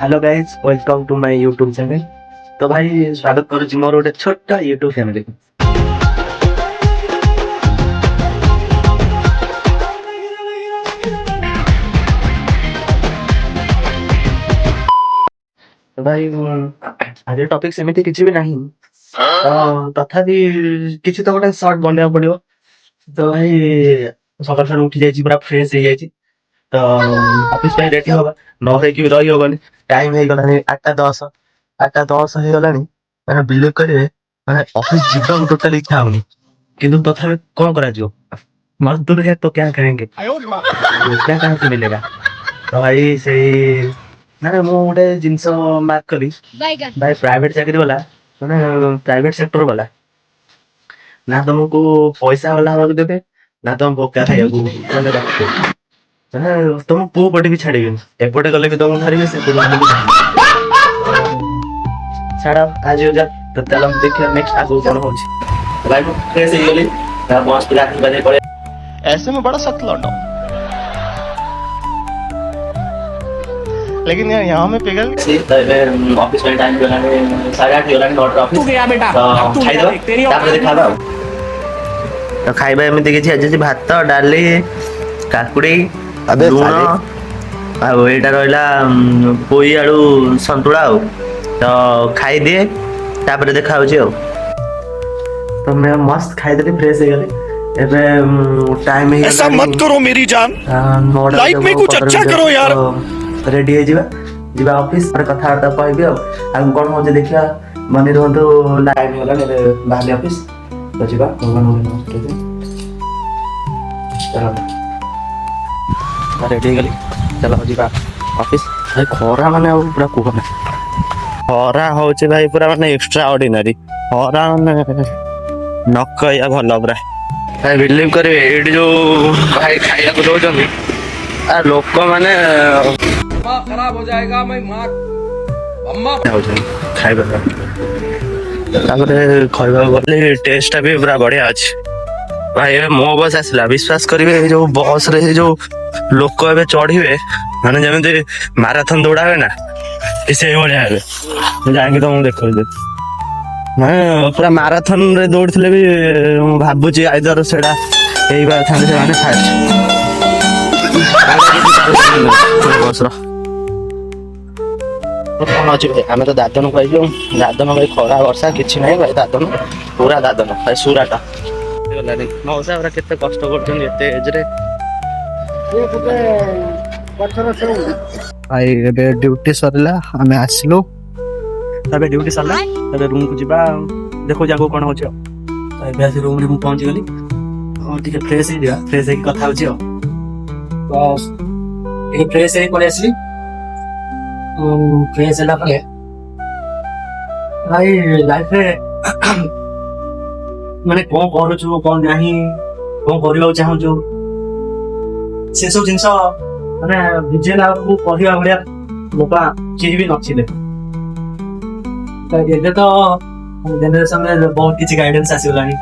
Hello guys, welcome to my YouTube channel. तो भाई स्वागत करुच्ची मोर गोटे छोटा यूट्यूब फैमिली। तो भाई आज टॉपिक सेମିତି କିଛି ବି ନାହିଁ, ତ ତଥାପି କିଛି ତ ଗୋଟେ ସର୍ଟ ବନେଇବାକୁ ପଡିବ। ତ ଭାଇ ସକାଳୁ ସକାଳୁ ଉଠି ଯାଇଛି, ପୁରା ଫ୍ରେଶ ହେଇଯାଇଛି। ତ ଅଫିସ ପାଇଁ ରେଡି ହବା, ନ ହେଇକି ବି ରହି ହବନି। ଟାଇମ ହେଇଗଲାଣି 8:10। 8:10 ହେଇଗଲାଣି, ମାନେ ବିଲିଭ କରିବେ, ମାନେ ଅଫିସ ଯିବାକୁ ଟୋଟାଲି ଇଚ୍ଛା ହଉନି। କିନ୍ତୁ ତଥାପି କଣ କରାଯିବ, ମଜଦୁର है तो क्या करेंगे, क्या कहाँ से मिलेगा। ତ ଭାଇ ସେଇ ମାନେ ମୁଁ ଗୋଟେ ଜିନିଷ ମାର୍କ କଲି, ଭାଇ ପ୍ରାଇଭେଟ ଚାକିରି ବାଲା, ମାନେ ପ୍ରାଇଭେଟ ସେକ୍ଟର ବାଲା, ନା ତମକୁ ପଇସା ବାଲା ହବାକୁ ଦେବେ, ନା ତମ ବୋକା ଖାଇବାକୁ ମାନେ ରଖିବେ। ମାନେ ତମ ପୁଅ ପଟେ ବି ଛାଡିବେନି, ଏପଟେ ଗଲେ ବି ତମକୁ ଧରିବେ, ସେପଟେ ଗଲେ ବି ଧରିବେ। ଛାଡ ଆଜି ଯା, ତ ଚାଲ ଦେଖିବା ନେକ୍ସଟ ଆଗକୁ କଣ ହଉଛି। ଭାଇ ମୁଁ ଫ୍ରେଶ ହେଇଗଲି, ମସ୍ତ ଗାଧେଇ ପାଧେଇ ପଳେଇ ऐसे में बड़ा सख्त लौटा हूं। लेकिन यार यहाँ में पिघल ଆସିଛି। ତ ଏବେ ଅଫିସ ପାଇଁ ଟାଇମ ଗଲାଣି, 8:30 ହେଇଗଲାଣି, 9ଟା ଅଫିସ। ତ ଖାଇଦବା, ତାପରେ ଦେଖାହବା ଆଉ। ତ ଖାଇବା ଏମିତି କିଛି ଆଜି ଅଛି, ଭାତ ଡାଲି କାକୁଡି अबे ଲୁଣ, साले ଆଉ ଏଇଟା ରହିଲା ପୋଇ ଆଳୁ ସନ୍ତୁଳା ଆଉ। ତ ଖାଇଦିଏ, ତାପରେ ଦେଖା ହଉଛି ଆଉ। ତ मैं मस्त ଖାଇଦେଲି, ଫ୍ରେଶ ହେଇଗଲି। ଏବେ ଟାଇମ ऐसा ହେଇଗଲାଣି मत करो मेरी जान। 9ଟା लाइफ में कुछ 15 अच्छा ମିନିଟ୍ करो ଅଛି। यार। ତ ରେଡି ହେଇଯିବା, ଯିବା ଅଫିସ, ପରେ କଥାବାର୍ତ୍ତା କହିବି ଆଉ। ଆଉ କଣ ହଉଛି ଦେଖିବା, ବନି ରୁହନ୍ତୁ। ଟାଇମ ହେଇଗଲାଣି, ଏବେ ବାହାରି ଅଫିସ। ତ ଯିବା, ରେଡି ହେଇଗଲି, ଚାଲ ଯିବା ଅଫିସ। ଭାଇ ଖରା ମାନେ ଆଉ ପୁରା କୁହନା, ଖରା ହଉଛି ଭାଇ ପୁରା ମାନେ ଏକ୍ସଟ୍ରା ଅର୍ଡିନାରୀ ଖରା, ମାନେ ନ କହିବା ଭଲ ପୁରା। ଭାଇ ବିଲିଭ କରିବେ, ଏଇଠି ଯୋଉ ଭାଇ ଖାଇବାକୁ ଦଉଛନ୍ତି, ଆ ଲୋକମାନେ खराब हो जाएगा मैं माँ अम्मा ଯାଉଛନ୍ତି ଖାଇବା ପାଇଁ। ତାପରେ କହିବାକୁ ଗଲେ ଟେଷ୍ଟ ଟା ବି ପୁରା ବଢିଆ ଅଛି। ଭାଇ ଏବେ ମୋ ବସ୍ ଆସିଲା, ବିଶ୍ୱାସ କରିବେ, ଏଇ ଯୋଉ ବସ ରେ ଏଇ ଯୋଉ ଲୋକ ଏବେ ଚଢିବେ, ମାନେ ଯେମିତି ମାରାଥନ ଦୌଡା ହୁଏ ନା, ସେଇଭଳିଆ ହେବେ। ମୁଁ ଯାଇକି ତମକୁ ଦେଖଉଛି, ମାନେ ପୁରା ମାରାଥନ ରେ ଦୌଡିଥିଲେ ବି ମୁଁ ଭାବୁଛି ଆଇଦର ସେଟା ହେଇପାରିଥାନ୍ତେ ସେମାନେ ଫାଷ୍ଟ। ବସର କଣ ଅଛି ଭାଇ, ଆମେ ତ ଦାଦନ ପାଇଛୁ। ଦାଦନ ଭାଇ ଖରା ବର୍ଷା କିଛି ନାହିଁ ଭାଇ, ଦାଦନ ପୁରା ଦାଦନ ଭାଇ ସୁରାଟ ଗଲାନି। ମଉସା ପୁରା କେତେ କଷ୍ଟ କରୁଛନ୍ତି ଏତେ ଏଜରେ। ଭାଇ ଏବେ ଡ୍ୟୁଟି ସରିଲା, ଆମେ ଆସିଲୁ, ଏବେ ଡ୍ୟୁଟି ସରିଲା, ଏବେ ରୁମକୁ ଯିବା। ଦେଖୁଛି ଆଗକୁ କଣ ହଉଛି ଆଉ। ତ ଏବେ ଆସି ରୁମରେ ମୁଁ ପହଞ୍ଚିଗଲି, ଟିକେ ଫ୍ରେଶ ହେଇଯିବା, ଫ୍ରେଶ ହେଇକି କଥା ହଉଛି ଆଉ। ତ ଟିକେ ଫ୍ରେଶ ହେଇକି ପଳେଇ ଆସିଲି। ଫ୍ରେଶ ହେଲା ପରେ ଭାଇ ଲାଇଫରେ ମାନେ କଣ କରୁଛୁ, କଣ ନାହିଁ, କଣ କରିବାକୁ ଚାହୁଁଛୁ, ସେସବୁ ଜିନିଷ ମାନେ ବୁଝେଇଲା ବେଳକୁ କହିବା ଭଳିଆ ଲୋକ କେହି ବି ନଥିଲେ। ଏବେ ତ ଜେନେରେସନରେ ବହୁତ କିଛି ଗାଇଡେନ୍ସ ଆସିଗଲାଣି,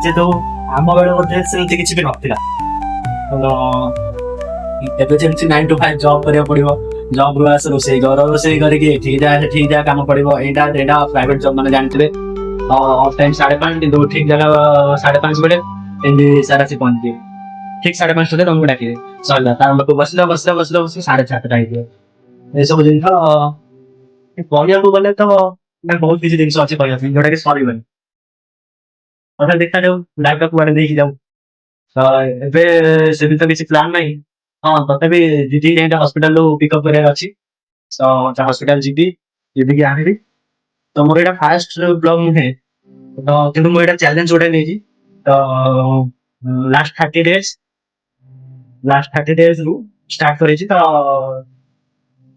ଯେହେତୁ ଆମ ବେଳେ ବୋଧେ ସେମିତି କିଛି ବି ନଥିଲା। ଏବେ ଯେମିତି 9 to 5 ଜବ୍ କରିବାକୁ ପଡିବ, ଜବ୍ ରୁ ଆସ ରୋଷେଇ କର, ରୋଷେଇ କରିକି ଏଠିକି ଯା ସେଠିକି ଯା, କାମ ପଡିବ, ଏଇଟା ପ୍ରାଇଭେଟ ଜବ୍ ମାନେ ଜାଣିଥିବେ। ଅଫ୍ ଟାଇମ୍ 5:30, କିନ୍ତୁ ଠିକ ଜାଗା 5:30 ବେଳେ ଏମିତି ସାର୍ ଆସି ପହଞ୍ଚିବେ। ଠିକ 5:30 ସୁଦ୍ଧା ତମକୁ ଡାକିବେ, ସରିଲା। ତା ପାଖକୁ ବସିଲ 4:30 ହେଇଯିବ। ଏସବୁ ଜିନିଷ କହିବାକୁ ଗଲେ ତ ବହୁତ କିଛି ଜିନିଷ ଅଛି କହିବା ପାଇଁ, ଯୋଉଟା କି ସରିବନି। ତଥାପି ଦେଖାଯାଉ ଲାଇଫଟା କୁଆଡେ ନେଇକି ଯାଉ। ତ ଏବେ ସେମିତି ତ କିଛି ପ୍ଲାନ୍ ନାହିଁ। ହଁ, ତଥାପି ଦିଦି ଯାଇକି ହସ୍ପିଟାଲରୁ ପିକଅପ୍ କରିବାର ଅଛି। ତ ହସ୍ପିଟାଲ ଯିବି, ଯିବିକି ଆଣିବି। ତ ମୋର ଏଇଟା ଫାଷ୍ଟ ବ୍ଲଗ ନୁହେଁ, ତ କିନ୍ତୁ ମୁଁ ଏଇଟା ଚ୍ୟାଲେଞ୍ଜ ଗୋଟେ ନେଇଛି। ତ ଲାଷ୍ଟ 30 ରୁ ଷ୍ଟାର୍ଟ କରିଛି। ତ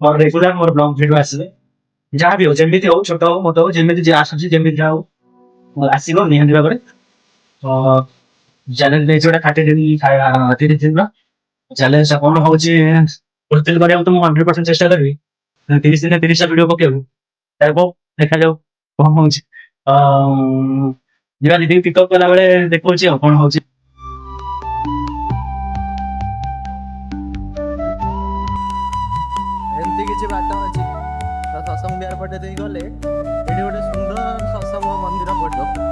ମୋର ରେଗୁଲାର ମୋର ବ୍ଲଗ ଭିଡିଓ ଆସିବେ, ଯାହା ବି ହଉ, ଯେମିତି ହଉ, ଛୋଟ ହଉ ମୋଟ ହଉ, ଯେମିତି ଯିଏ ଆସୁଛି, ଯେମିତି ଯାହା ହଉ ଆସିବ ନିହାତି ଭାବରେ। ଚ୍ୟାଲେଞ୍ଜ ନେଇଛି ଗୋଟେ 30 ଦିନର ଚ୍ୟାଲେଞ୍ଜ। କଣ ହଉଛି ଫୁଲଫିଲ୍ କରିବାକୁ ତ ମୁଁ 100% ଚେଷ୍ଟା କରିବି। 30 ଦିନରେ 30ଟା ଭିଡିଓ ପକେଇବୁ, ଦେଖାଯାଉ କଣ ହଉଛି। ଯିବା ଦିଦି ପିକଅପ୍ କଲା ବେଳେ ଦେଖଉଛି ଆଉ କଣ ହଉଛି। एमती किसी बाट अच्छी सत्संग बिहार पटे देई गले एटी गोटे सुंदर सत्संग मंदिर पड़ो